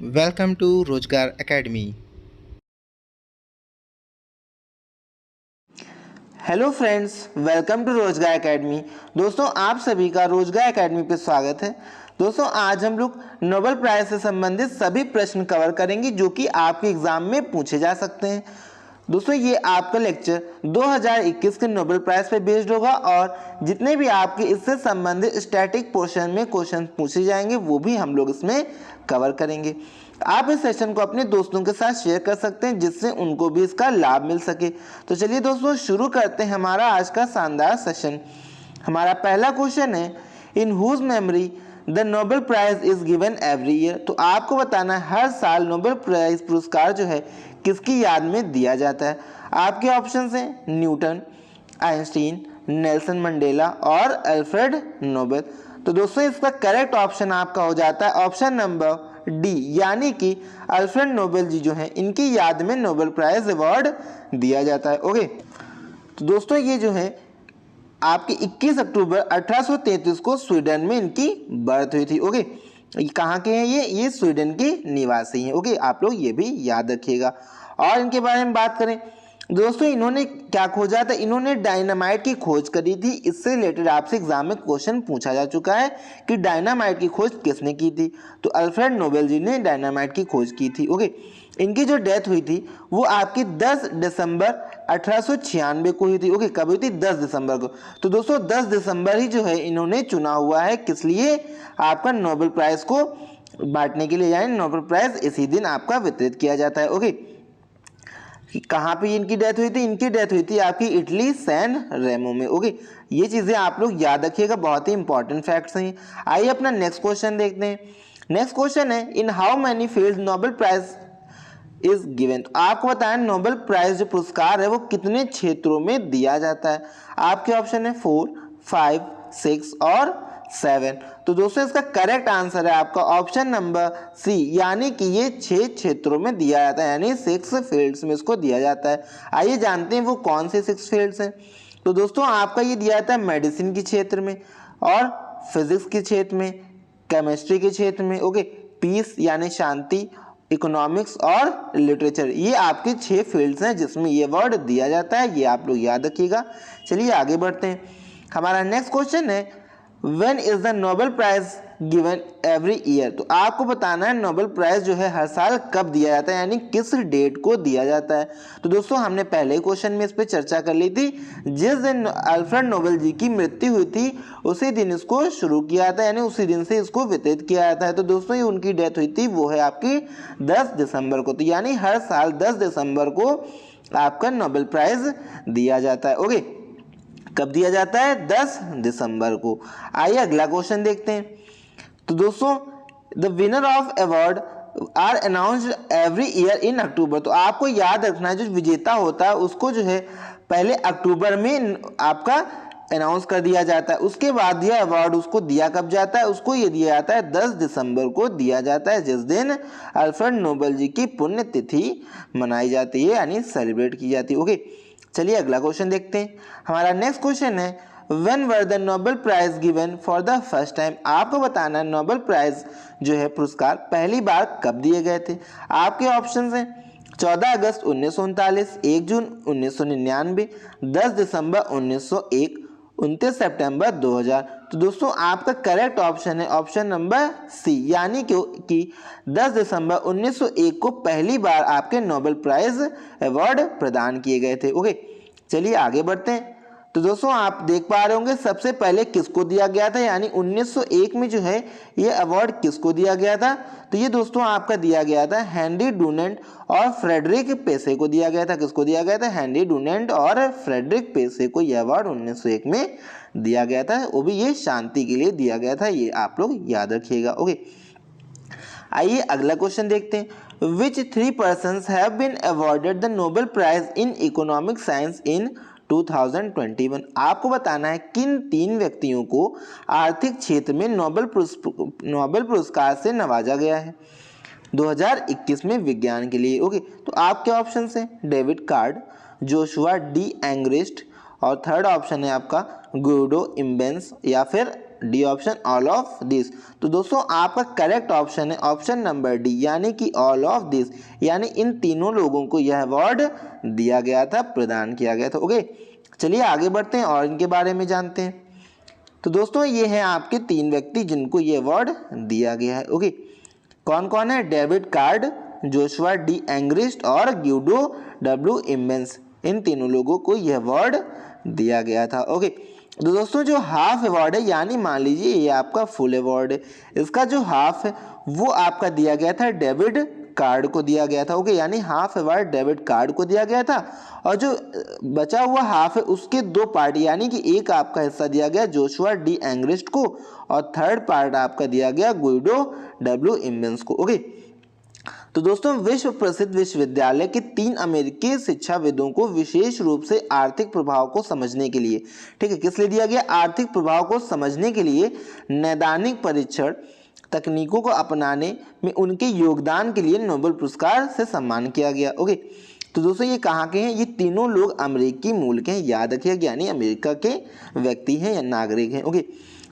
Welcome to Rozgar Academy. Hello friends, welcome to Rozgar Academy. दोस्तों, आप सभी का रोजगार एकेडमी पे स्वागत है। दोस्तों, आज हम लोग नोबेल प्राइज से संबंधित सभी प्रश्न कवर करेंगे जो कि आपके एग्जाम में पूछे जा सकते हैं। दोस्तों, ये आपका लेक्चर 2021 के नोबेल प्राइज पे बेस्ड होगा और जितने भी आपके इससे संबंधित स्टैटिक पोर्शन में क्वेश्चन पूछे जाएंगे वो भी हम लोग इसमें कवर करेंगे। आप इस सेशन को अपने दोस्तों के साथ शेयर कर सकते हैं जिससे उनको भी इसका लाभ मिल सके। तो चलिए दोस्तों, शुरू करते हैं हमारा आज का शानदार सेशन। हमारा पहला क्वेश्चन है, in whose memory the Nobel prize is given every year. तो आपको बताना है हर साल नोबेल प्राइज पुरस्कार जो है किसकी याद में दिया जाता है। आपके ऑप्शन हैं न्यूटन, आइंस्टीन, नेल्सन मंडेला और अल्फ्रेड नोबेल। तो दोस्तों, इसका करेक्ट ऑप्शन आपका हो जाता है ऑप्शन नंबर डी, यानी कि अल्फ्रेड नोबेल जी जो हैं इनकी याद में नोबेल प्राइज अवार्ड दिया जाता है। ओके, तो दोस्तों ये जो है आपके 21 अक्टूबर 1833 को स्वीडन में इनकी बर्थ हुई थी। ओके, कहाँ के हैं ये स्वीडन के निवासी हैं। ओके, आप लोग ये भी याद रखिएगा। और इनके बारे में बात करें दोस्तों, इन्होंने क्या खोजा था, इन्होंने डायनामाइट की खोज करी थी। इससे रिलेटेड आपसे एग्जाम में क्वेश्चन पूछा जा चुका है कि डायनामाइट की खोज किसने की थी। तो अल्फ्रेड नोबेल जी ने डायनामाइट की खोज की थी। ओके, इनकी जो डेथ हुई थी वो आपकी 10 दिसंबर 1896 को हुई थी। ओके, कब हुई थी? 10 दिसंबर को। तो दोस्तों 10 दिसंबर ही जो है इन्होंने चुना हुआ है किस लिए, आपका नोबेल प्राइज को बांटने के लिए, यानी नोबेल प्राइज इसी दिन आपका वितरित किया जाता है। ओके, कहाँ पे इनकी डेथ हुई थी? इनकी डेथ हुई थी आपकी इटली सैन रेमो में। ओके, ये चीजें आप लोग याद रखिएगा, बहुत ही इंपॉर्टेंट फैक्ट्स हैं। आइए अपना नेक्स्ट क्वेश्चन देखते हैं। नेक्स्ट क्वेश्चन है, in how many field Nobel prize is given. तो आपको बताएं नोबेल प्राइज जो पुरस्कार है वो कितने क्षेत्रों में दिया जाता है। आपके ऑप्शन है 4, 5, 6 और 7। तो दोस्तों इसका करेक्ट आंसर है आपका ऑप्शन नंबर सी, यानी कि ये 6 क्षेत्रों में दिया जाता है, यानी 6 फील्ड्स में इसको दिया जाता है। आइए जानते हैं वो कौन से 6 फील्ड्स हैं। तो दोस्तों आपका ये दिया जाता है मेडिसिन के क्षेत्र में और फिजिक्स के क्षेत्र में, केमिस्ट्री के क्षेत्र में। ओके, पीस यानी शांति, इकोनॉमिक्स और लिटरेचर, ये आपके 6 फील्ड्स हैं जिसमें ये अवार्ड दिया जाता है। ये आप लोग याद रखिएगा। चलिए आगे बढ़ते हैं। हमारा नेक्स्ट क्वेश्चन है, when is the Nobel prize given every year. तो आपको बताना है नोबेल प्राइज जो है हर साल कब दिया जाता है, यानी किस डेट को दिया जाता है। तो दोस्तों हमने पहले क्वेश्चन में इस पर चर्चा कर ली थी। जिस दिन अल्फ्रेड नोबेल जी की मृत्यु हुई थी उसी दिन इसको शुरू किया था, यानी उसी दिन से इसको वितरित किया जाता है। तो दोस्तों ये उनकी डेथ हुई थी वो है आपकी 10 दिसंबर को। तो यानी हर साल 10 दिसंबर को आपका नोबेल प्राइज दिया जाता है। ओके, कब दिया जाता है? 10 दिसंबर को। आइए अगला क्वेश्चन देखते हैं। तो दोस्तों the winner of award are announced every year in October. तो आपको याद रखना है जो विजेता होता है उसको जो है पहले अक्टूबर में आपका अनाउंस कर दिया जाता है। उसके बाद यह अवार्ड उसको दिया कब जाता है? उसको ये दिया जाता है 10 दिसंबर को दिया जाता है, जिस दिन अल्फ्रेड नोबेल जी की पुण्यतिथि मनाई जाती है, यानी सेलिब्रेट की जाती है। ओके, चलिए अगला क्वेश्चन देखते हैं। हमारा नेक्स्ट क्वेश्चन है, when were the Nobel prize given for the first time. आपको बताना है नोबेल प्राइज जो है पुरस्कार पहली बार कब दिए गए थे। आपके ऑप्शंस हैं 14 अगस्त 1939, 1 जून 1999, 10 दिसंबर 1901, 29 सितंबर 2000। तो दोस्तों आपका करेक्ट ऑप्शन है ऑप्शन नंबर सी, यानी कि 10 दिसंबर 1901 को पहली बार आपके नोबेल प्राइज अवार्ड प्रदान किए गए थे। ओके, चलिए आगे बढ़ते हैं। तो दोस्तों आप देख पा रहे होंगे सबसे पहले किसको दिया गया था, यानी 1901 में जो है ये अवार्ड किसको दिया गया था। तो ये दोस्तों आपका दिया गया था हेनरी डुनेंट और फ्रेडरिक पेसे को दिया गया था। किसको दिया गया था? हेनरी डुनेंट और फ्रेडरिक पेसे को यह अवार्ड 1901 में दिया गया था, वो भी ये शांति के लिए दिया गया था। ये आप लोग याद रखिएगा। ओके, आइए अगला क्वेश्चन देखते हैं। Which 3 persons have been awarded the Nobel prize in economic science in 2021। आपको बताना है किन 3 व्यक्तियों को आर्थिक क्षेत्र में नोबेल पुरस्कार से नवाजा गया है 2021 में विज्ञान के लिए। ओके, तो आपके ऑप्शन हैं डेविड कार्ड, जोशुआ डी एंग्रेस्ट और थर्ड ऑप्शन है आपका गुइडो इम्बेंस या फिर D option all of this. तो दोस्तों आपका करेक्ट ऑप्शन है ऑप्शन नंबर डी, यानी कि ऑल ऑफ दिस, यानी इन तीनों लोगों को यह अवार्ड दिया गया था, प्रदान किया गया था। ओके, चलिए आगे बढ़ते हैं और इनके बारे में जानते हैं। तो दोस्तों ये हैं आपके 3 व्यक्ति जिनको ये अवार्ड दिया गया है। ओके, कौन कौन है? David card, Joshua D Angrist और ग्यूडो डब्ल्यू इमेंस। इन तीनों लोगों को यह अवार्ड दिया गया था। ओके, तो दोस्तों जो हाफ अवार्ड है, यानी मान लीजिए ये आपका फुल अवार्ड है, इसका जो हाफ है वो आपका दिया गया था डेविड कार्ड को दिया गया था। ओके, यानी हाफ अवार्ड डेविड कार्ड को दिया गया था और जो बचा हुआ हाफ है उसके 2 पार्ट, यानी कि एक आपका हिस्सा दिया गया जोशुआ डी एंग्रिस्ट को और थर्ड पार्ट आपका दिया गया गुइडो डब्ल्यू इमेंस को। ओके, तो दोस्तों विश्व प्रसिद्ध विश्वविद्यालय के 3 अमेरिकी शिक्षाविदों को विशेष रूप से आर्थिक प्रभाव को समझने के लिए, ठीक है, किस लिए दिया गया? आर्थिक प्रभाव को समझने के लिए नैदानिक परीक्षण तकनीकों को अपनाने में उनके योगदान के लिए नोबेल पुरस्कार से सम्मान किया गया। ओके, तो दोस्तों ये कहाँ के हैं? ये तीनों लोग अमेरिकी मूल के हैं, याद रखिएगा, यानी अमेरिका के व्यक्ति हैं या नागरिक हैं। ओके,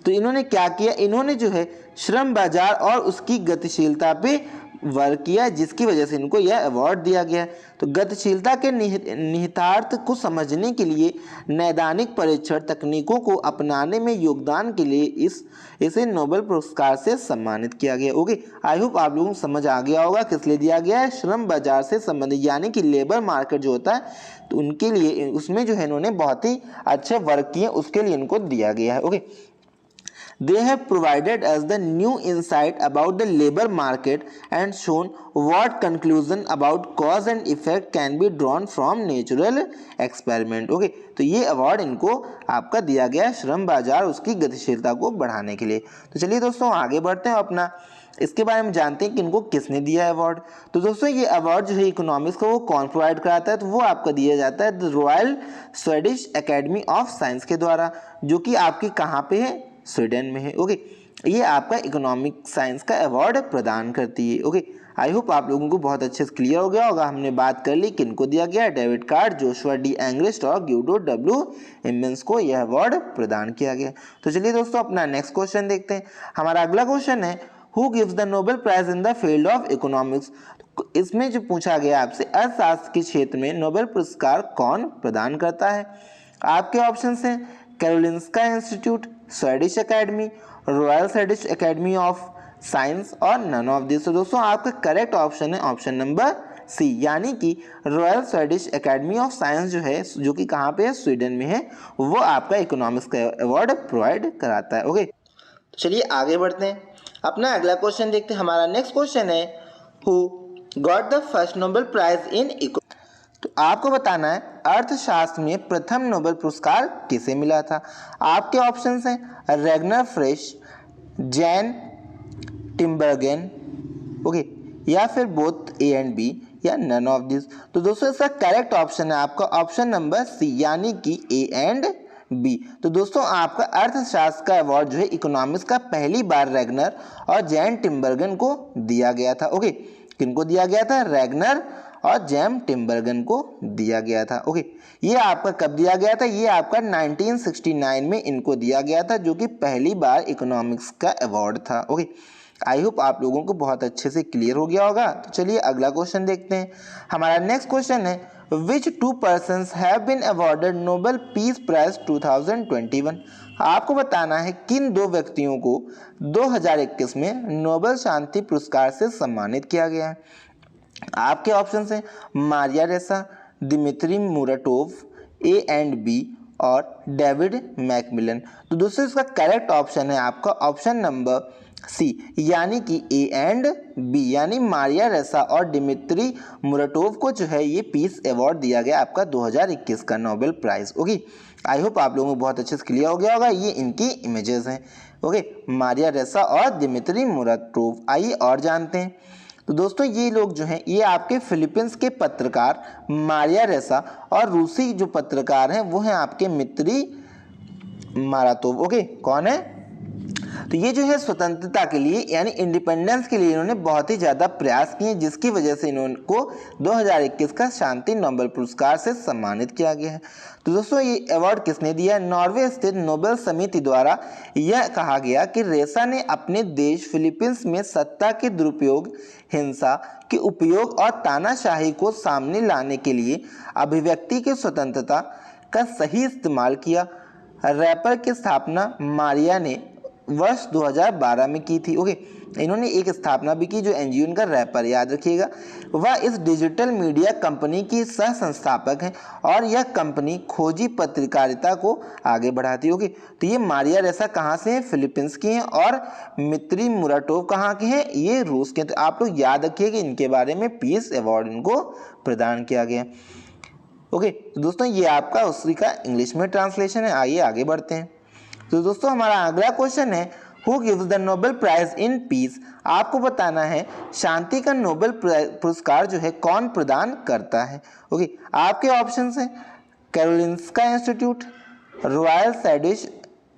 तो इन्होंने क्या किया? इन्होंने जो है श्रम बाजार और उसकी गतिशीलता पे वर्क किया, जिसकी वजह से इनको यह अवार्ड दिया गया। तो गतिशीलता के निहितार्थ को समझने के लिए नैदानिक परीक्षण तकनीकों को अपनाने में योगदान के लिए इसे नोबेल पुरस्कार से सम्मानित किया गया। ओके, आई होप आप लोगों को समझ आ गया होगा किस लिए दिया गया है। श्रम बाजार से संबंधित, यानी कि लेबर मार्केट जो होता है, तो उनके लिए उसमें जो है इन्होंने बहुत ही अच्छे वर्क किए, उसके लिए इनको दिया गया है। Okay, they have provided us the new insight about the labor market and shown what conclusion about cause and effect can be drawn from natural experiment। Okay, तो ये अवार्ड इनको आपका दिया गया है श्रम बाजार उसकी गतिशीलता को बढ़ाने के लिए। तो चलिए दोस्तों आगे बढ़ते हैं अपना इसके बारे में जानते हैं कि इनको किसने दिया है अवार्ड। तो दोस्तों ये अवार्ड जो है इकोनॉमिक्स को वो कौन प्रोवाइड कराता है? तो वो आपका दिया जाता है the royal Swedish Academy of science के द्वारा, जो कि आपकी कहाँ पे है? स्वीडन में है। ओके, ये आपका इकोनॉमिक साइंस का अवार्ड प्रदान करती है। ओके, आई होप आप लोगों को बहुत अच्छे से क्लियर हो गया होगा। हमने बात कर ली किनको दिया गया, David card, Joshua D Angrist और ग्यूडो डब्ल्यू इमेंस को यह अवार्ड प्रदान किया गया। तो चलिए दोस्तों अपना नेक्स्ट क्वेश्चन देखते हैं। हमारा अगला क्वेश्चन है who gives the Nobel prize in the field of economics. इसमें जो पूछा गया आपसे अर्थशास्त्र के क्षेत्र में नोबेल पुरस्कार कौन प्रदान करता है? आपके ऑप्शन हैं Karolinska institute, Swedish academy, royal Swedish Academy of science और नन ऑफ दिस। तो दोस्तों आपका करेक्ट ऑप्शन है ऑप्शन नंबर सी, यानी कि royal Swedish Academy of science जो है, जो कि कहाँ पे है? स्वीडन में है, वो आपका इकोनॉमिक्स का अवार्ड प्रोवाइड कराता है। ओके, चलिए आगे बढ़ते हैं, अपना अगला क्वेश्चन देखते हैं। हमारा नेक्स्ट क्वेश्चन है who got the first Nobel prize in eco. तो आपको बताना है अर्थशास्त्र में प्रथम नोबेल पुरस्कार किसे मिला था? आपके ऑप्शंस हैं रेगनर फ्रेश, जैन टिम्बरगेन, ओके, या फिर बोथ ए एंड बी या नन ऑफ दिस। तो दोस्तों इसका करेक्ट ऑप्शन है आपका ऑप्शन नंबर सी, यानी कि ए एंड बी। तो दोस्तों आपका अर्थशास्त्र का अवार्ड जो है इकोनॉमिक्स का पहली बार रेगनर और जैन टिम्बरगन को दिया गया था। ओके, किनको दिया गया था? रेगनर और जैम टिम्बरगन को दिया गया था। ओके, ये आपका कब दिया गया था? ये आपका 1969 में इनको दिया गया था, जो कि पहली बार इकोनॉमिक्स का अवार्ड था। ओके, आई होप आप लोगों को बहुत अच्छे से क्लियर हो गया होगा। तो चलिए अगला क्वेश्चन देखते हैं। हमारा नेक्स्ट क्वेश्चन है which 2 persons have been awarded Nobel peace prize 2021। आपको बताना है किन 2 व्यक्तियों को 2021 में नोबेल शांति पुरस्कार से सम्मानित किया गया है। आपके ऑप्शन हैं Maria Ressa, Dmitry Muratov, A and B और डेविड मैकमिलन। तो दोस्तों इसका करेक्ट ऑप्शन है आपका ऑप्शन नंबर सी, यानी कि ए एंड बी, यानी मारिया रेसा और दिमित्री मुराटोव को जो है ये पीस अवार्ड दिया गया आपका 2021 का Nobel prize. Okay, I hope आप लोगों को बहुत अच्छे से क्लियर हो गया होगा। ये इनकी इमेजेस हैं। ओके, मारिया रेसा और दिमित्री मुराटोव। आइए और जानते हैं। तो दोस्तों ये लोग जो हैं ये आपके फिलीपींस के पत्रकार मारिया रेसा और रूसी जो पत्रकार हैं वो हैं आपके मित्री मारातोव। ओके, कौन है? तो ये जो है स्वतंत्रता के लिए यानी इंडिपेंडेंस के लिए इन्होंने बहुत ही ज़्यादा प्रयास किए, जिसकी वजह से इनको 2021 का शांति नोबेल पुरस्कार से सम्मानित किया गया है। तो दोस्तों ये अवार्ड किसने दिया है? नॉर्वे स्थित नोबेल समिति द्वारा यह कहा गया कि रेसा ने अपने देश फिलीपींस में सत्ता के दुरुपयोग, हिंसा के उपयोग और तानाशाही को सामने लाने के लिए अभिव्यक्ति की स्वतंत्रता का सही इस्तेमाल किया। रैपर की स्थापना मारिया ने वर्ष 2012 में की थी। ओके, इन्होंने एक स्थापना भी की जो एनजीओ इनका रैपर, याद रखिएगा। वह इस डिजिटल मीडिया कंपनी की सह संस्थापक हैं और यह कंपनी खोजी पत्रकारिता को आगे बढ़ाती है। ओके, तो ये मारिया रेसा कहाँ से हैं? फिलीपींस की हैं। और मित्री मुराटोव कहाँ के हैं? ये रूस के हैं। तो आप लोग याद रखिए कि इनके बारे में पीस अवार्ड इनको प्रदान किया गया। ओके, तो दोस्तों ये आपका उसी का इंग्लिश में ट्रांसलेशन है। आइए आगे बढ़ते हैं। तो दोस्तों हमारा अगला क्वेश्चन है, who gives the Nobel prize in peace? आपको बताना है शांति का नोबेल पुरस्कार जो है कौन प्रदान करता है। ओके, आपके ऑप्शंस हैं Karolinska institute, royal Swedish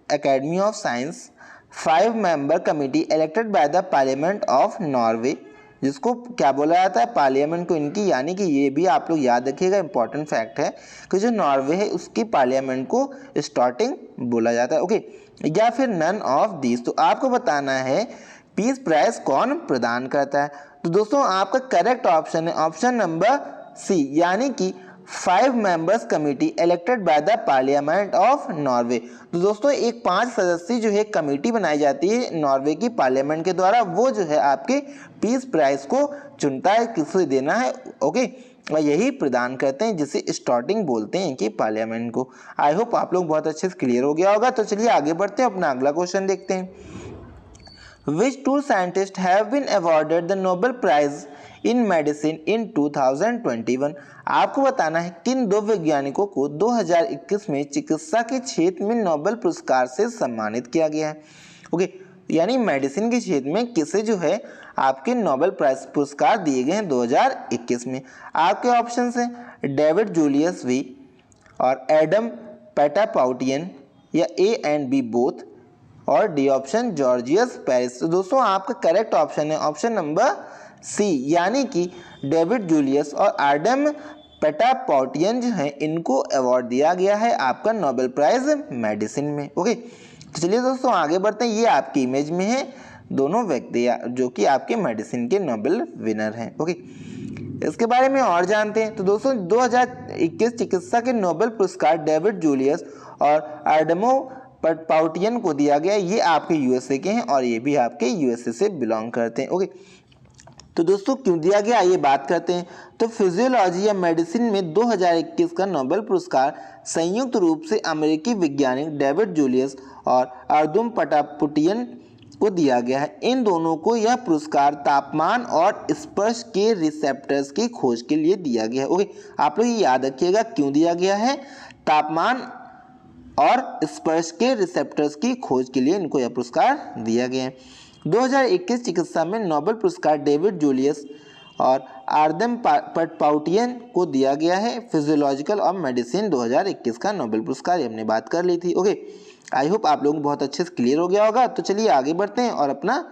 Academy of science, 5 member committee elected by the parliament of Norway, जिसको क्या बोला जाता है? पार्लियामेंट को इनकी, यानी कि ये भी आप लोग याद रखिएगा, इंपॉर्टेंट फैक्ट है कि जो नॉर्वे है उसकी पार्लियामेंट को स्टार्टिंग बोला जाता है। ओके, या फिर नन ऑफ दिस। तो आपको बताना है पीस प्राइज कौन प्रदान करता है। तो दोस्तों आपका करेक्ट ऑप्शन है ऑप्शन नंबर सी, यानी कि 5 members committee elected by the parliament of Norway. तो दोस्तों एक 5 सदस्यीय जो है कमेटी बनाई जाती है नॉर्वे की पार्लियामेंट के द्वारा, वो जो है आपके पीस प्राइज को चुनता है किसे देना है। ओके, और यही प्रदान करते हैं जिसे स्टार्टिंग बोलते हैं कि पार्लियामेंट को। आई होप आप लोग बहुत अच्छे से क्लियर हो गया होगा। तो चलिए आगे बढ़ते हैं, अपना अगला क्वेश्चन देखते हैं। Which two scientists have been awarded the Nobel Prize in Medicine in 2021? आपको बताना है किन 2 वैज्ञानिकों को 2021 में चिकित्सा के क्षेत्र में नोबेल पुरस्कार से सम्मानित किया गया है। ओके, यानी मेडिसिन के क्षेत्र में किसे जो है आपके नोबेल प्राइज पुरस्कार दिए गए हैं 2021 में। आपके ऑप्शन हैं डेविड जूलियस वी और एडम पेटापाउटियन, या ए एंड बी बोथ, और डी ऑप्शन जॉर्जियस पेरिस। तो दोस्तों आपका करेक्ट ऑप्शन है ऑप्शन नंबर सी, यानी कि डेविड जूलियस और एडम पेटापाउटियन जो है इनको अवार्ड दिया गया है आपका नोबेल प्राइज मेडिसिन में। ओके, तो चलिए दोस्तों आगे बढ़ते हैं। ये आपकी इमेज में है दोनों व्यक्ति जो कि आपके मेडिसिन के नोबेल विनर हैं। ओके, इसके बारे में और जानते हैं। तो दोस्तों 2021 चिकित्सा के नोबेल पुरस्कार डेविड जूलियस और एडमो पेटापाउटियन को दिया गया। ये आपके यूएसए के हैं और ये भी आपके यूएसए से बिलोंग करते हैं। ओके, तो दोस्तों क्यों दिया गया आइए बात करते हैं। तो फिजियोलॉजी या मेडिसिन में 2021 का नोबेल पुरस्कार संयुक्त रूप से अमेरिकी वैज्ञानिक डेविड जूलियस और एडम पेटापाउटियन को दिया गया है। इन दोनों को यह पुरस्कार तापमान और स्पर्श के रिसेप्टर्स की खोज के लिए दिया गया है। ओके, आप लोग ये याद रखिएगा क्यों दिया गया है। तापमान और स्पर्श के रिसेप्टर्स की खोज के लिए इनको यह पुरस्कार दिया गया है। 2021 चिकित्सा में नोबेल पुरस्कार डेविड जूलियस और एडम पेटापाउटियन को दिया गया है। फिजियोलॉजिकल और मेडिसिन 2021 का नोबेल पुरस्कार ये हमने बात कर ली थी। ओके, आई होप आप लोगों को बहुत अच्छे से क्लियर हो गया होगा। तो चलिए आगे बढ़ते हैं और अपना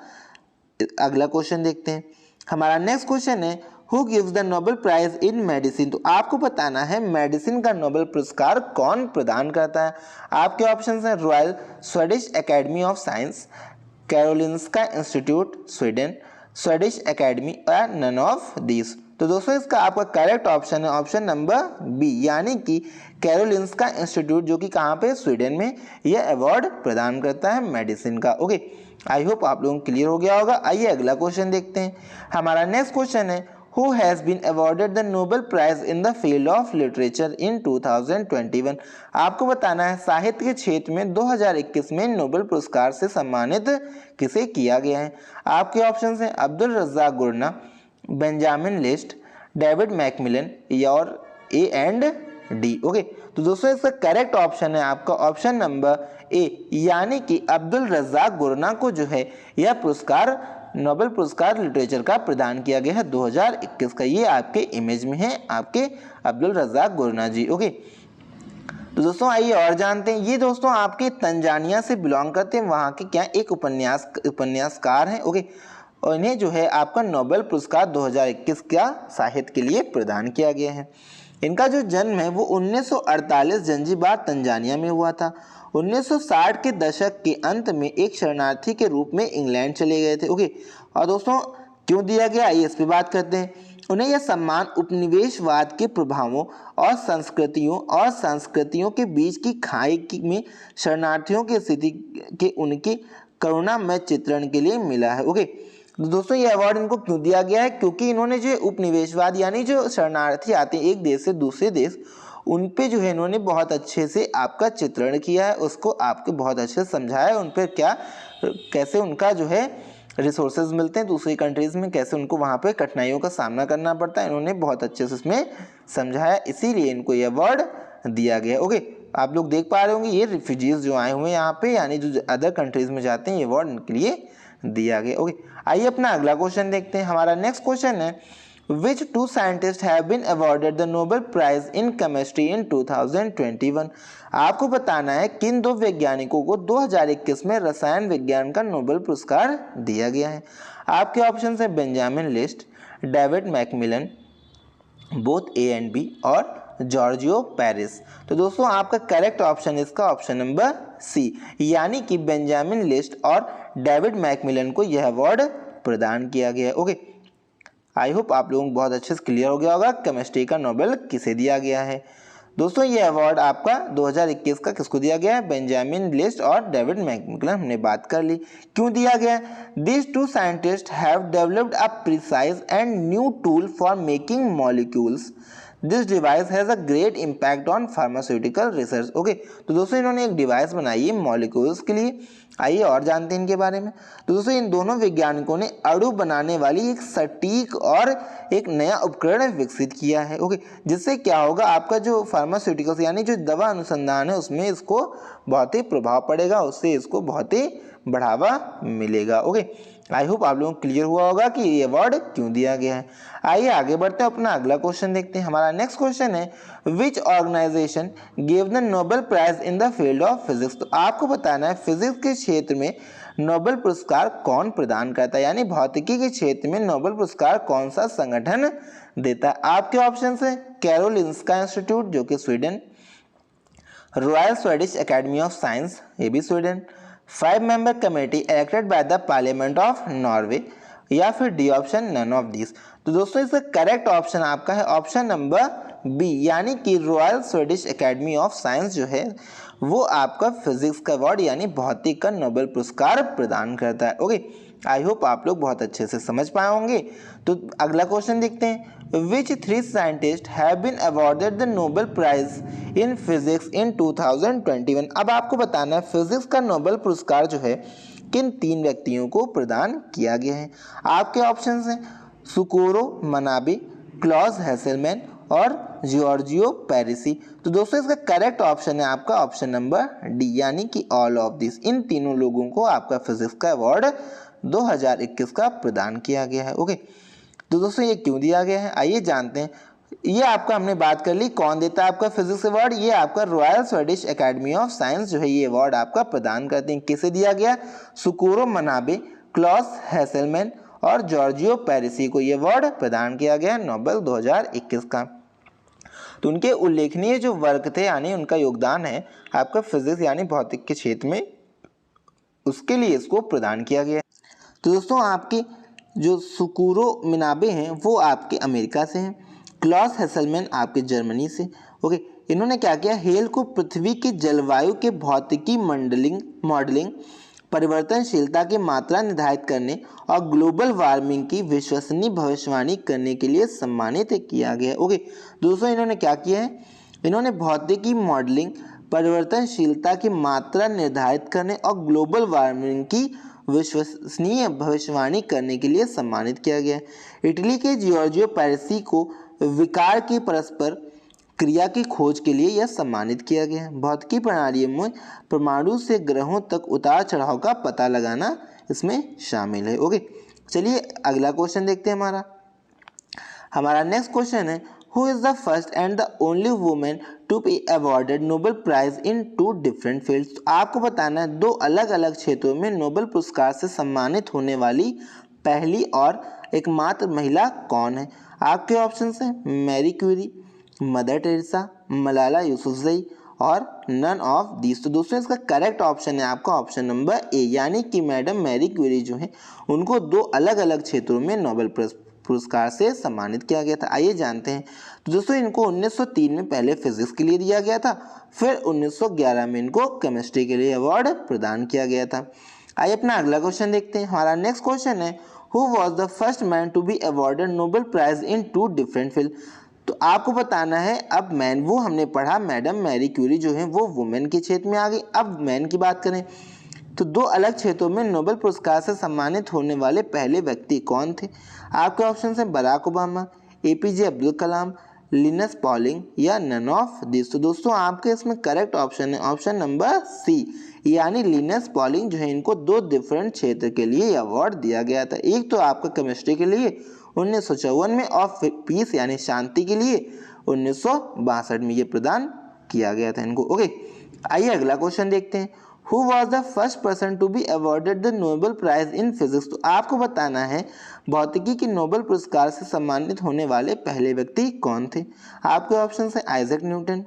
अगला क्वेश्चन देखते हैं। हमारा नेक्स्ट क्वेश्चन है who gives the Nobel prize in medicine? तो आपको बताना है मेडिसिन का नोबेल पुरस्कार कौन प्रदान करता है। आपके ऑप्शंस हैं royal Swedish Academy of science, Karolinska institute Sweden, Swedish academy, या नन ऑफ दिस। तो दोस्तों इसका आपका करेक्ट ऑप्शन है ऑप्शन नंबर बी, यानी कि कैरोलिंस्का इंस्टीट्यूट जो कि कहाँ पे स्वीडन में यह अवार्ड प्रदान करता है मेडिसिन का। ओके, आई होप आप लोगों को क्लियर हो गया होगा। आइए अगला क्वेश्चन देखते हैं। हमारा नेक्स्ट क्वेश्चन है who has been awarded the Nobel Prize in the field of literature in 2021? आपको बताना है साहित्य के क्षेत्र में 2021 में नोबेल पुरस्कार से सम्मानित किसे किया गया है। आपके ऑप्शंस हैं अब्दुल रज़्ज़ाक गुरना, बेंजामिन लिस्ट, डेविड मैकमिलन, और ए एंड डी। ओके, तो दोस्तों इसका करेक्ट ऑप्शन है आपका ऑप्शन नंबर ए, यानी कि अब्दुल रज़्ज़ाक गुरना को जो है यह पुरस्कार नोबेल पुरस्कार लिटरेचर का प्रदान किया गया है 2021 का। ये आपके इमेज में है आपके अब्दुल रज़्ज़ाक गुरना जी। ओके, तो तो दोस्तों आइए और जानते हैं, ये दोस्तों आपके तंजानिया से बिलोंग करते हैं, वहाँ के क्या एक उपन्यासकार हैं। ओके, और इन्हें जो है आपका नोबेल पुरस्कार 2021 का साहित्य के लिए प्रदान किया गया है। इनका जो जन्म है वो 1948 जंजीबार तंजानिया में हुआ था। 1960 के दशक के अंत में एक शरणार्थी के रूप में इंग्लैंड चले गए थे। ओके, और दोस्तों क्यों दिया गया, आइए इस पर बात करते हैं। उन्हें यह सम्मान उपनिवेशवाद के प्रभावों और संस्कृतियों के बीच की खाई में शरणार्थियों की स्थिति के उनके करुणामय चित्रण के लिए मिला है। ओके, तो दोस्तों ये अवार्ड इनको क्यों दिया गया है, क्योंकि इन्होंने जो उपनिवेशवाद यानी जो शरणार्थी आते हैं एक देश से दूसरे देश, उन पे जो है इन्होंने बहुत अच्छे से आपका चित्रण किया है, उसको आपको बहुत अच्छे से समझाया है, उन पर क्या कैसे उनका जो है रिसोर्सेज मिलते हैं दूसरी कंट्रीज में, कैसे उनको वहाँ पे कठिनाइयों का सामना करना पड़ता है, इन्होंने बहुत अच्छे से उसमें समझाया, इसीलिए इनको ये अवार्ड दिया गया। ओके, आप लोग देख पा रहे होंगे ये रिफ्यूजीज जो आए हुए हैं यहाँ पे, यानी जो अदर कंट्रीज में जाते हैं, ये अवार्ड इनके लिए दिया गया। ओके, आइए अपना अगला क्वेश्चन देखते हैं। हमारा नेक्स्ट क्वेश्चन है, Which two scientists have been awarded the Nobel Prize in Chemistry in 2021? आपको बताना है किन दो वैज्ञानिकों को 2021 में रसायन विज्ञान का नोबेल पुरस्कार दिया गया है। आपके ऑप्शन है Benjamin List, David MacMillan, both A and B, और जॉर्जियो पेरिस। तो दोस्तों आपका करेक्ट ऑप्शन इसका ऑप्शन नंबर सी, यानी कि बेंजामिन लिस्ट और डेविड मैकमिलन को यह अवार्ड प्रदान किया गया है। ओके, आई होप आप लोगों को बहुत अच्छे से क्लियर हो गया होगा केमिस्ट्री का नोबेल किसे दिया गया है। दोस्तों ये अवार्ड आपका 2021 का किसको दिया गया है, बेंजामिन लिस्ट और डेविड मैकमिलन, हमने बात कर ली। क्यों दिया गया? These two scientist have developed a precise and new tool for making molecules. This device has a great impact on pharmaceutical research. Okay, तो दोस्तों इन्होंने एक डिवाइस बनाई है मॉलिक्यूल्स के लिए, आइए और जानते हैं इनके बारे में। तो दोस्तों इन दोनों वैज्ञानिकों ने अणु बनाने वाली एक सटीक और एक नया उपकरण विकसित किया है। ओके, जिससे क्या होगा, आपका जो फार्मास्यूटिकल्स यानी जो दवा अनुसंधान है उसमें इसको बहुत ही प्रभाव पड़ेगा, उससे इसको बहुत ही बढ़ावा मिलेगा। ओके, आई होप आप लोगों को क्लियर हुआ होगा कि ये अवार्ड क्यों दिया गया है। आइए आगे बढ़ते हैं, अपना अगला क्वेश्चन देखते हैं। हमारा नेक्स्ट क्वेश्चन है, which organisation give the Nobel prize in the field of physics. तो आपको बताना है फिजिक्स के क्षेत्र में नोबेल पुरस्कार कौन प्रदान करता है, यानी भौतिकी के क्षेत्र में नोबेल पुरस्कार कौन सा संगठन देता है। आपके ऑप्शन है कैरोलिंस्का इंस्टीट्यूट जो कि Sweden, Royal Swedish Academy of Science ये भी Sweden, 5 member committee elected by the parliament of Norway, या फिर D option none of this. तो दोस्तों इसका करेक्ट ऑप्शन आपका है ऑप्शन नंबर बी, यानी कि royal Swedish Academy of science जो है वो आपका फिजिक्स का अवार्ड यानी भौतिक का नोबेल पुरस्कार प्रदान करता है। ओके, आई होप आप लोग बहुत अच्छे से समझ पाए होंगे। तो अगला क्वेश्चन देखते हैं, Which three scientists have been awarded the Nobel Prize in Physics in 2021? अब आपको बताना है फिजिक्स का नोबेल पुरस्कार जो है किन तीन व्यक्तियों को प्रदान किया गया है। आपके ऑप्शंस हैं सुकोरो मनाबे, क्लॉज हेसेलमैन और जॉर्जियो पेरिसी। तो दोस्तों इसका करेक्ट ऑप्शन है आपका ऑप्शन नंबर डी, यानी कि ऑल ऑफ दिस। इन तीनों लोगों को आपका फिजिक्स का अवार्ड 2021 का प्रदान किया गया है। ओके, तो दोस्तों ये क्यों दिया गया है आइए जानते हैं। ये आपका हमने बात कर ली कौन देता है आपका फिजिक्स अवार्ड, ये आपका royal Swedish Academy of science जो है ये अवार्ड आपका प्रदान करते हैं। किसे दिया गया? सुकोरो मनाबे, क्लॉस हेसेलमैन और जॉर्जियो पेरिसी को ये अवार्ड प्रदान किया गया नोबेल 2021 का। तो उनके उल्लेखनीय जो वर्क थे यानी उनका योगदान है आपका फिजिक्स यानी भौतिक के क्षेत्र में, उसके लिए इसको प्रदान किया गया। तो दोस्तों आपके जो सुकोरो मिनाबे हैं वो आपके अमेरिका से हैं, क्लॉस हेसेलमैन आपके जर्मनी से। ओके, इन्होंने क्या किया, हेल को पृथ्वी की जलवायु के भौतिकी मॉडलिंग, परिवर्तनशीलता की मात्रा निर्धारित करने और ग्लोबल वार्मिंग की विश्वसनीय भविष्यवाणी करने के लिए सम्मानित किया गया। ओके, दोस्तों इन्होंने क्या किया है, इन्होंने भौतिकी मॉडलिंग, परिवर्तनशीलता की मात्रा निर्धारित करने और ग्लोबल वार्मिंग की विश्वसनीय भविष्यवाणी करने के लिए सम्मानित किया गया। इटली के जॉर्जियो पेरिसी को विकार की परस्पर क्रिया की खोज के लिए यह सम्मानित किया गया। भौतिकी प्रणालियों में परमाणु से ग्रहों तक उतार चढ़ाव का पता लगाना इसमें शामिल है। ओके, चलिए अगला क्वेश्चन देखते हैं। हमारा नेक्स्ट क्वेश्चन है, who is the first and the only women to be awarded Nobel prize in 2 different fields. तो आपको बताना है 2 अलग अलग क्षेत्रों में नोबेल पुरस्कार से सम्मानित होने वाली पहली और एकमात्र महिला कौन है। आपके ऑप्शन हैं Marie Curie, Mother Teresa, Malala Yousafzai और नन ऑफ दीज। तो दोस्तों इसका करेक्ट ऑप्शन है आपका ऑप्शन नंबर ए, यानी कि मैडम मैरी क्यूरी जो है उनको 2 अलग अलग क्षेत्रों में नोबेल पुरस्कार से सम्मानित किया गया था। आइए जानते हैं। तो दोस्तों इनको 1903 में पहले फिजिक्स के लिए दिया गया था, फिर 1911 में इनको केमिस्ट्री के लिए अवार्ड प्रदान किया गया था। आइए अपना अगला क्वेश्चन देखते हैं। हमारा नेक्स्ट क्वेश्चन है who was the first man to be awarded Nobel prize in 2 different field. तो आपको बताना है अब मैन, वो हमने पढ़ा मैडम मैरी क्यूरी जो है वो वुमेन के क्षेत्र में आ गई। अब मैन की बात करें तो 2 अलग क्षेत्रों में नोबेल पुरस्कार से सम्मानित होने वाले पहले व्यक्ति कौन थे। आपके ऑप्शन हैं Barack Obama, APJ Abdul Kalam, Linus Pauling या नन ऑफ दिस। तो दोस्तों आपके इसमें करेक्ट ऑप्शन है ऑप्शन नंबर सी, यानी लिनस पॉलिंग जो है इनको 2 डिफरेंट क्षेत्र के लिए अवार्ड दिया गया था। एक तो आपका केमिस्ट्री के लिए 1954 में और पीस यानी शांति के लिए 1962 में ये प्रदान किया गया था इनको। ओके, आइए अगला क्वेश्चन देखते हैं। Who was the first person to be awarded the Nobel prize in physics. तो आपको बताना है भौतिकी के नोबेल पुरस्कार से सम्मानित होने वाले पहले व्यक्ति कौन थे। आपके ऑप्शन हैं Isaac Newton,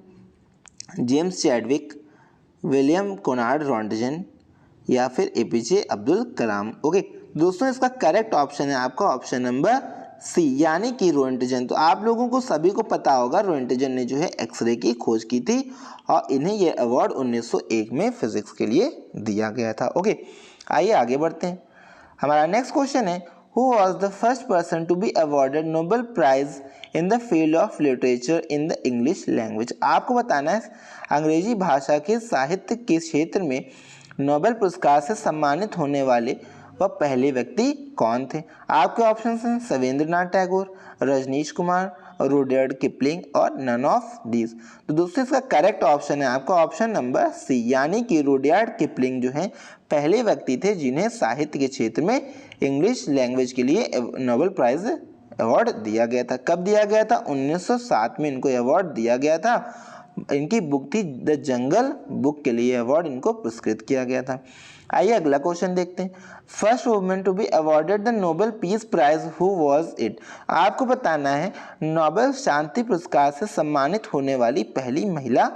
James Chadwick, William Konrad Röntgen या फिर एपीजे अब्दुल कलाम। ओके दोस्तों इसका करेक्ट ऑप्शन है आपका ऑप्शन नंबर सी, यानी कि रोएंटजन। तो आप लोगों को सभी को पता होगा रोएंटजन ने जो है एक्सरे की खोज की थी और इन्हें यह अवार्ड 1901 में फिजिक्स के लिए दिया गया था। ओके आइए आगे बढ़ते हैं। हमारा नेक्स्ट क्वेश्चन है who was the first person to be awarded Nobel prize in the field of literature in the English language. आपको बताना है अंग्रेजी भाषा के साहित्य के क्षेत्र में नोबेल पुरस्कार से सम्मानित होने वाले वह पहले व्यक्ति कौन थे। आपके ऑप्शन हैं सवेंद्रनाथ टैगोर, रजनीश कुमार, रुडयार्ड किपलिंग और नन ऑफ दीज। तो दोस्तों इसका करेक्ट ऑप्शन है आपका ऑप्शन नंबर सी, यानी कि रुडयार्ड किपलिंग जो है पहले व्यक्ति थे जिन्हें साहित्य के क्षेत्र में इंग्लिश लैंग्वेज के लिए नोबेल प्राइज अवार्ड दिया गया था। कब दिया गया था? 1907 में इनको अवार्ड दिया गया था। इनकी बुक थी द जंगल बुक के लिए अवार्ड इनको पुरस्कृत किया गया था। आइए अगला क्वेश्चन देखते हैं। First women to be awarded the Nobel peace prize who was it. आपको बताना है नोबेल शांति पुरस्कार से सम्मानित होने वाली पहली महिला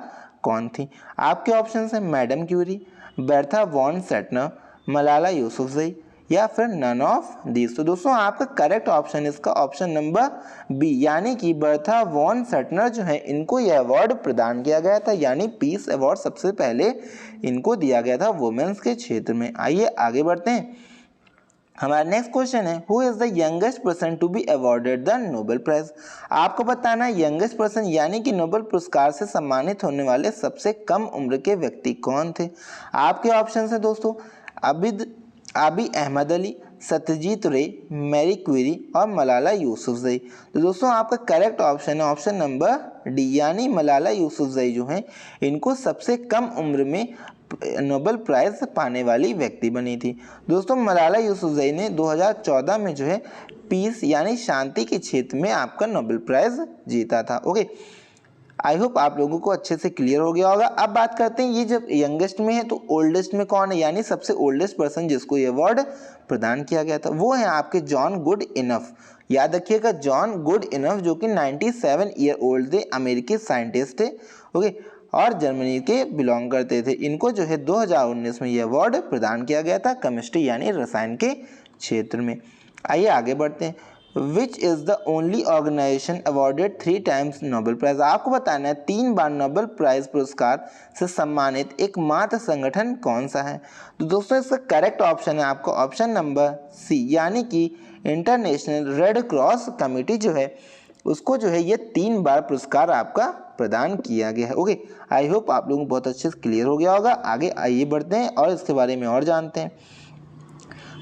कौन थी। आपके ऑप्शन हैं madam Curie, Bertha von Suttner, Malala Yousafzai या फिर नन ऑफ दीज। तो दोस्तों आपका करेक्ट ऑप्शन इसका ऑप्शन नंबर बी, यानी कि बर्था वॉन सेटनर जो है इनको यह अवार्ड प्रदान किया गया था, यानी पीस अवार्ड सबसे पहले इनको दिया गया था वुमेन्स के क्षेत्र में। आइए आगे बढ़ते हैं। हमारा नेक्स्ट क्वेश्चन है who is the youngest person to be awarded the Nobel prize. आपको बताना है यंगेस्ट पर्सन यानी कि नोबेल पुरस्कार से सम्मानित होने वाले सबसे कम उम्र के व्यक्ति कौन थे। आपके ऑप्शन है दोस्तों आबी अहमद अली, सत्यजीत रे, मैरी क्यूरी और मलाला यूसुफजई। तो दोस्तों आपका करेक्ट ऑप्शन है ऑप्शन नंबर डी, यानी मलाला यूसुफजई जो हैं इनको सबसे कम उम्र में नोबेल प्राइज पाने वाली व्यक्ति बनी थी। दोस्तों मलाला यूसुफजई ने 2014 में जो है पीस यानी शांति के क्षेत्र में आपका नोबेल प्राइज जीता था। ओके आई होप आप लोगों को अच्छे से क्लियर हो गया होगा। अब बात करते हैं ये जब यंगेस्ट में है तो ओल्डेस्ट में कौन है, यानी सबसे ओल्डेस्ट पर्सन जिसको ये अवार्ड प्रदान किया गया था वो है आपके जॉन गुड इनफ। याद रखिएगा जॉन गुड इनफ जो कि 97 ईयर ओल्ड थे, अमेरिकी साइंटिस्ट थे। ओके और जर्मनी के बिलोंग करते थे। इनको जो है 2019 में ये अवार्ड प्रदान किया गया था केमिस्ट्री यानी रसायन के क्षेत्र में। आइए आगे बढ़ते हैं। Which is the only organisation awarded 3 times Nobel prize. आपको बताना है 3 बार नोबेल प्राइज पुरस्कार से सम्मानित एकमात्र संगठन कौन सा है। तो दोस्तों इसका करेक्ट ऑप्शन है आपका ऑप्शन नंबर सी, यानी कि इंटरनेशनल रेड क्रॉस कमेटी जो है उसको जो है ये 3 बार पुरस्कार आपका प्रदान किया गया है। ओके आई होप आप लोगों को बहुत अच्छे से क्लियर हो गया होगा। आगे आइए बढ़ते हैं और इसके बारे में और जानते हैं।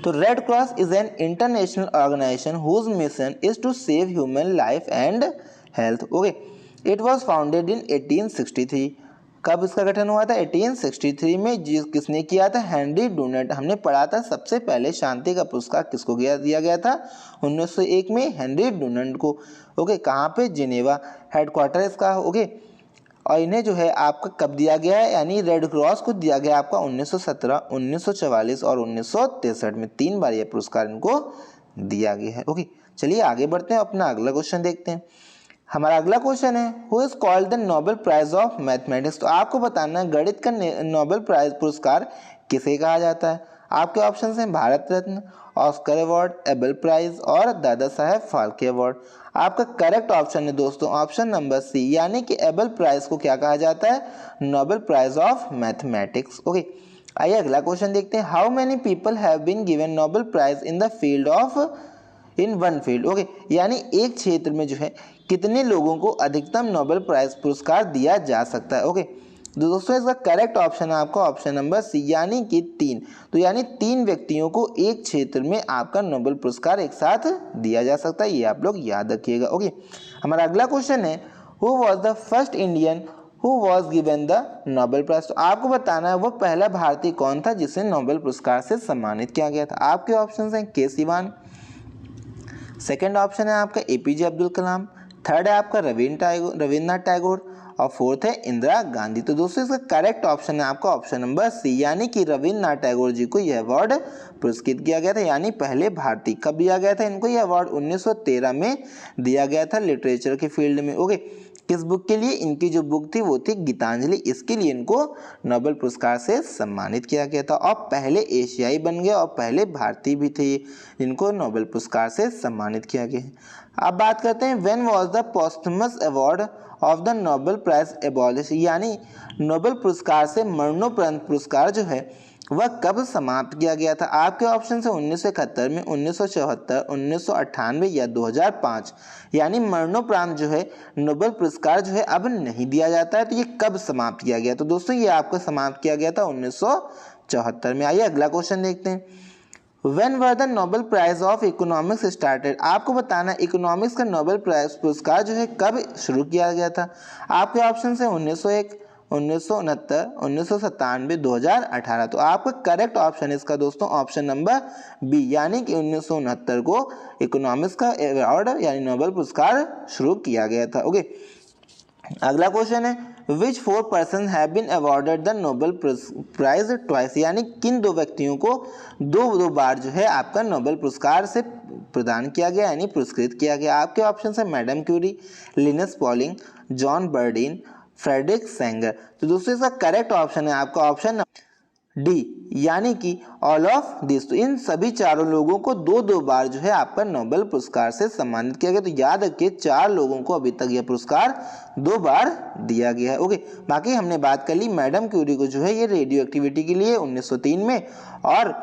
तो Red Cross is an international organisation whose mission is to save human life and health. Okay it was founded in 1863। कब इसका गठन हुआ था? 1863 में। किसने किया था? Henry Dunant. हमने पढ़ा था सबसे पहले शांति का पुरस्कार किसको दिया गया था? 1901 में हेनरी डुनेट को। ओके, कहाँ पे? जिनेवा हेडक्वार्टर इसका। ओके, और इन्हें जो है आपका कब दिया गया है? यानी रेड क्रॉस को दिया गया आपका 1917, 1944 और 1963 में 3 बार यह पुरस्कार इनको दिया गया है। ओके, चलिए आगे बढ़ते हैं, अपना अगला क्वेश्चन देखते हैं। हमारा अगला क्वेश्चन है who is called the Nobel prize of mathematics. तो आपको बताना है गणित का नोबेल प्राइज पुरस्कार किसे कहा जाता है? आपके ऑप्शन हैं Bharat Ratna, Oscar award, Abel prize और दादा साहेब फाल्के अवार्ड। आपका करेक्ट ऑप्शन है दोस्तों ऑप्शन नंबर सी, यानी कि एबल प्राइज को क्या कहा जाता है? Nobel prize of mathematics. Okay, आइए अगला क्वेश्चन देखते हैं। How many people have been given Nobel prize in the field of in one field. Okay, यानी एक क्षेत्र में जो है कितने लोगों को अधिकतम नोबेल प्राइज पुरस्कार दिया जा सकता है? ओके, दोस्तों इसका करेक्ट ऑप्शन है आपका ऑप्शन नंबर सी, यानी कि 3। तो यानी 3 व्यक्तियों को एक क्षेत्र में आपका नोबेल पुरस्कार एक साथ दिया जा सकता है, ये आप लोग याद रखिएगा। ओके, हमारा अगला क्वेश्चन है who was the first Indian who was given the Nobel prize. तो आपको बताना है वो पहला भारतीय कौन था जिसे नोबेल पुरस्कार से सम्मानित किया गया था। आपके ऑप्शन हैं के सिवान, सेकेंड ऑप्शन है आपका एपीजे अब्दुल कलाम, थर्ड है आपका रविन्द्रनाथ टैगोर और फोर्थ है इंदिरा गांधी। तो दोस्तों इसका करेक्ट ऑप्शन है आपका ऑप्शन नंबर सी, यानी कि रविन्द्रनाथ टैगोर जी को यह अवार्ड पुरस्कृत किया गया था, यानी पहले भारतीय। कब दिया गया था इनको यह अवार्ड? 1913 में दिया गया था लिटरेचर के फील्ड में। ओके, किस बुक के लिए? इनकी जो बुक थी वो थी गीतांजलि, इसके लिए इनको नोबेल पुरस्कार से सम्मानित किया गया था और पहले एशियाई बन गए और पहले भारतीय भी थे जिनको नोबेल पुरस्कार से सम्मानित किया गया है। अब बात करते हैं when was the posthumous award of the Nobel prize abolished, यानी नोबेल पुरस्कार से मरणोपरांत पुरस्कार जो है वह कब समाप्त किया गया था? आपके ऑप्शन है 1971 में, 1974, 1998 या 2005। यानी मरणोपरांत जो है नोबेल पुरस्कार जो है अब नहीं दिया जाता है, तो ये कब समाप्त किया गया? तो दोस्तों ये आपको समाप्त किया गया था 1974 में। आइए अगला क्वेश्चन देखते हैं। When were the Nobel Prize of Economics started? आपको बताना है इकोनॉमिक्स का नोबेल प्राइज पुरस्कार जो है कब शुरू किया गया था? आपके ऑप्शन है 1901, 1969, 1997, 2018। तो आपका करेक्ट ऑप्शन है इसका दोस्तों ऑप्शन नंबर बी, यानी कि 1969 को इकोनॉमिक्स का अवार्ड यानी नोबेल पुरस्कार शुरू किया गया था। ओके, अगला क्वेश्चन है which 4 person have been awarded the Nobel prize twice, यानी किन 2 व्यक्तियों को दो बार जो है आपका नोबेल पुरस्कार से प्रदान किया गया यानी पुरस्कृत किया गया। आपके ऑप्शन है madam Curie, Linus Pauling, John Bardeen, Frederick Sanger. तो दोस्तों इसका करेक्ट ऑप्शन है आपका ऑप्शन डी, यानी कि ऑल ऑफ दिस। तो इन सभी चारों लोगों को 2 बार जो है आपका नोबेल पुरस्कार से सम्मानित किया गया। तो याद रखिए 4 लोगों को अभी तक यह पुरस्कार 2 बार दिया गया है। ओके, बाकी हमने बात कर ली मैडम क्यूरी को जो है ये रेडियो एक्टिविटी के लिए 1903 में और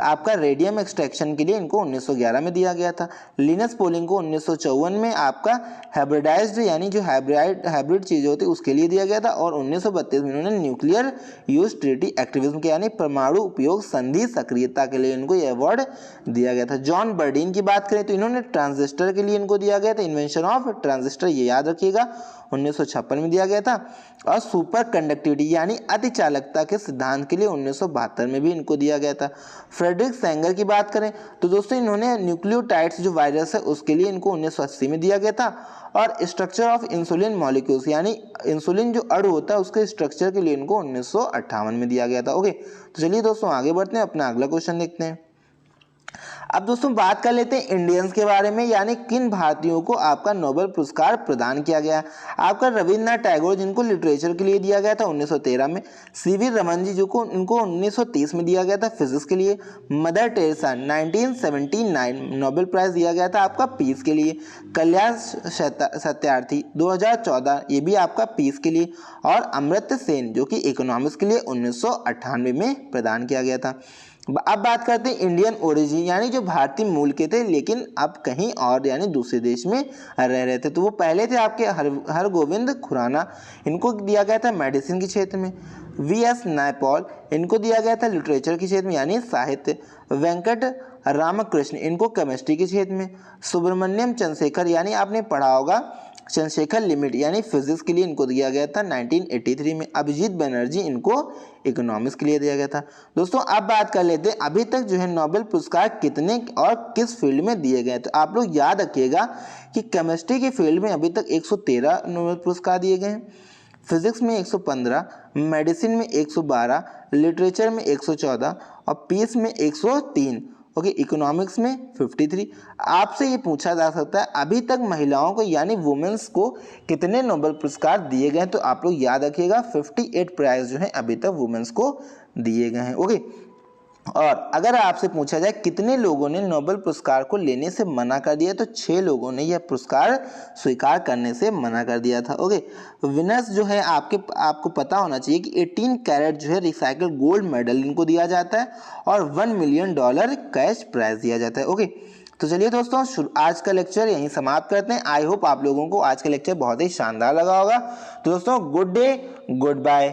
आपका रेडियम एक्सट्रैक्शन के लिए इनको 1911 में दिया गया था। लिनस पॉलिंग को 1954 में आपका हाइब्रिडाइज्ड यानी जो हाइब्रिड चीज़ होती है उसके लिए दिया गया था और 1932 में इन्होंने न्यूक्लियर यूज ट्रीटी एक्टिविज्म के यानी परमाणु उपयोग संधि सक्रियता के लिए इनको यह अवार्ड दिया गया था। जॉन बर्डीन की बात करें तो इन्होंने ट्रांजिस्टर के लिए इनको दिया गया था, इन्वेंशन ऑफ ट्रांजिस्टर, ये याद रखिएगा 1956 में दिया गया था। और सुपर कंडक्टिविटी यानी अति चालकता के सिद्धांत के लिए 1972 में भी इनको दिया गया था। फ्रेडरिक सेंगर की बात करें तो दोस्तों इन्होंने न्यूक्लियोटाइड्स जो वायरस है उसके लिए इनको 1980 में दिया गया था और स्ट्रक्चर ऑफ इंसुलिन मॉलिक्यूल्स यानी इंसुलिन जो अणु होता है उसके स्ट्रक्चर के लिए इनको 1958 में दिया गया था। ओके, तो चलिए दोस्तों आगे बढ़ते हैं, अपना अगला क्वेश्चन देखते हैं। अब दोस्तों बात कर लेते हैं इंडियंस के बारे में, यानी किन भारतीयों को आपका नोबेल पुरस्कार प्रदान किया गया। आपका रविन्द्रनाथ टैगोर जिनको लिटरेचर के लिए दिया गया था 1913 में, सीवी रमन जी जो को इनको 1930 में दिया गया था फिजिक्स के लिए, मदर टेरेसा 1979 नोबेल प्राइज दिया गया था आपका पीस के लिए, कल्याण सत्यार्थी 2014 ये भी आपका पीस के लिए और अमर्त्य सेन जो कि इकोनॉमिक्स के लिए 1998 में प्रदान किया गया था। अब बात करते हैं इंडियन ओरिजिन यानी जो भारतीय मूल के थे लेकिन अब कहीं और यानी दूसरे देश में रह रहे थे। तो वो पहले थे आपके हरगोविंद खुराना, इनको दिया गया था मेडिसिन के क्षेत्र में। वी.एस. नायपॉल इनको दिया गया था लिटरेचर के क्षेत्र में यानी साहित्य। वेंकट रामकृष्ण इनको केमिस्ट्री के क्षेत्र में। सुब्रमण्यम चंद्रशेखर यानी आपने पढ़ा होगा चंद्रशेखर लिमिट यानी फिजिक्स के लिए इनको दिया गया था 1983 में। अभिजीत बनर्जी इनको इकोनॉमिक्स के लिए दिया गया था। दोस्तों अब बात कर लेते हैं अभी तक जो है नोबेल पुरस्कार कितने और किस फील्ड में दिए गए। तो आप लोग याद रखिएगा कि केमिस्ट्री के फील्ड में अभी तक 113 नोबेल पुरस्कार दिए गए हैं, फिजिक्स में 115, मेडिसिन में 112, लिटरेचर में 114 और पीस में 103। ओके, इकोनॉमिक्स में 53। आपसे ये पूछा जा सकता है अभी तक महिलाओं को यानी वुमेन्स को कितने नोबेल पुरस्कार दिए गए हैं। तो आप लोग याद रखिएगा 58 प्राइज जो है अभी तक वुमेन्स को दिए गए हैं। ओके, और अगर आपसे पूछा जाए कितने लोगों ने नोबेल पुरस्कार को लेने से मना कर दिया, तो 6 लोगों ने यह पुरस्कार स्वीकार करने से मना कर दिया था। ओके, विनर्स जो है आपको पता होना चाहिए कि 18 कैरेट जो है रिसाइकल गोल्ड मेडल इनको दिया जाता है और $1 मिलियन कैश प्राइज दिया जाता है। ओके, तो चलिए दोस्तों आज का लेक्चर यहीं समाप्त करते हैं। आई होप आप लोगों को आज का लेक्चर बहुत ही शानदार लगा होगा। तो दोस्तों गुड डे, गुड बाय।